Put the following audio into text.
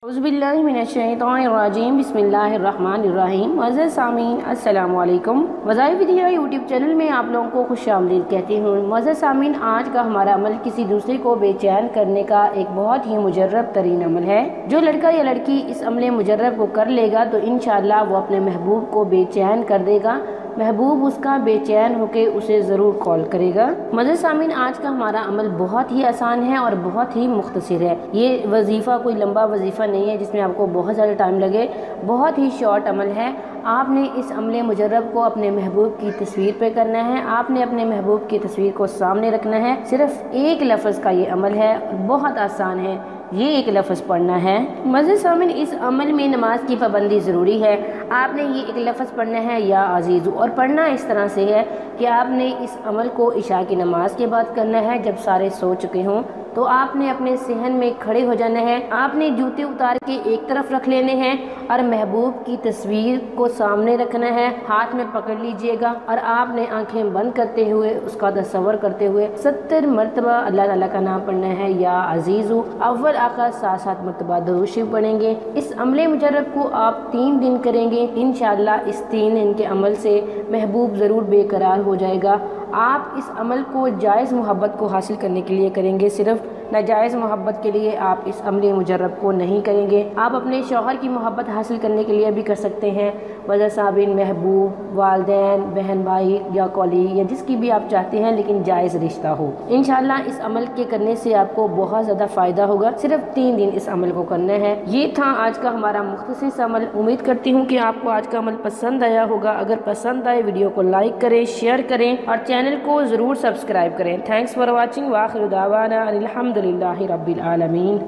औज़ुबिल्लाहिमिनश्शैतानिर्रजीम बिस्मिल्लाहिर्रहमानिर्रहीम। मुअज़्ज़ज़ सामीन अस्सलामु अलैकुम। वज़ाइफ़ दिया यूट्यूब चैनल में आप लोगों को खुशामदीद कहती हूँ। मुअज़्ज़ज़ सामीन, आज का हमारा अमल किसी दूसरे को बेचैन करने का एक बहुत ही मुजर्रब तरीन अमल है। जो लड़का या लड़की इस अमल मुजर्रब को कर लेगा तो इंशाअल्लाह वो अपने महबूब को बेचैन कर देगा। महबूब उसका बेचैन होकर उसे ज़रूर कॉल करेगा। मुअज़्ज़ज़ सामीन, आज का हमारा अमल बहुत ही आसान है और बहुत ही मुख्तसर है। ये वजीफ़ा कोई लंबा वजीफ़ा नहीं है जिसमें आपको बहुत ज़्यादा टाइम लगे, बहुत ही शॉर्ट अमल है। आपने इस अमल मुजर्रब को अपने महबूब की तस्वीर पे करना है। आपने अपने महबूब की तस्वीर को सामने रखना है। सिर्फ एक लफ्ज़ का ये अमल है, बहुत आसान है। ये एक लफ्ज़ पढ़ना है। मुअज़्ज़ज़ सामीन, इस अमल में नमाज की पाबंदी ज़रूरी है। आपने ये एक लफ्ज़ पढ़ना है, या अज़ीज़ु, और पढ़ना इस तरह से है कि आपने इस अमल को इशा की नमाज के बाद करना है, जब सारे सो चुके हों। तो आपने अपने सहन में खड़े हो जाना है। आपने जूते उतार के एक तरफ रख लेने हैं और महबूब की तस्वीर को सामने रखना है। हाथ में पकड़ लीजिएगा और आपने आंखें बंद करते हुए उसका तसव्वुर करते हुए 70 मरतबा अल्लाह ताला का नाम पढ़ना है, या अज़ीज़ु। अव्वल आखिर 7-7 मरतबा दुरूद शरीफ पढ़ेंगे। इस अमल मुजर्रब को आप 3 दिन करेंगे। इंशाअल्लाह इस 3 दिन के अमल से महबूब ज़रूर बेकरार हो जाएगा। आप इस अमल को जायज़ मोहब्बत को हासिल करने के लिए करेंगे, सिर्फ नाजायज़ मोहब्बत के लिए आप इस अमल मुजर्रब को नहीं करेंगे। आप अपने शौहर की मोहब्बत हासिल करने के लिए भी कर सकते हैं। मुअज़्ज़ज़ सामीन, महबूब, वालिदैन, बहन भाई या कौली, या जिसकी भी आप चाहते हैं, लेकिन जायज़ रिश्ता हो। इंशाअल्लाह इस अमल के करने से आपको बहुत ज़्यादा फ़ायदा होगा। सिर्फ 3 दिन इस अमल को करना है। ये था आज का हमारा मुख्तसर सा अमल। उम्मीद करती हूँ कि आपको आज का अमल पसंद आया होगा। अगर पसंद आए वीडियो को लाइक करें, शेयर करें और चैनल को ज़रूर सब्सक्राइब करें। Thanks for watching. व आखिर दावाना अनिल हम्दुलिल्लाहि रब्बिल आलमीन।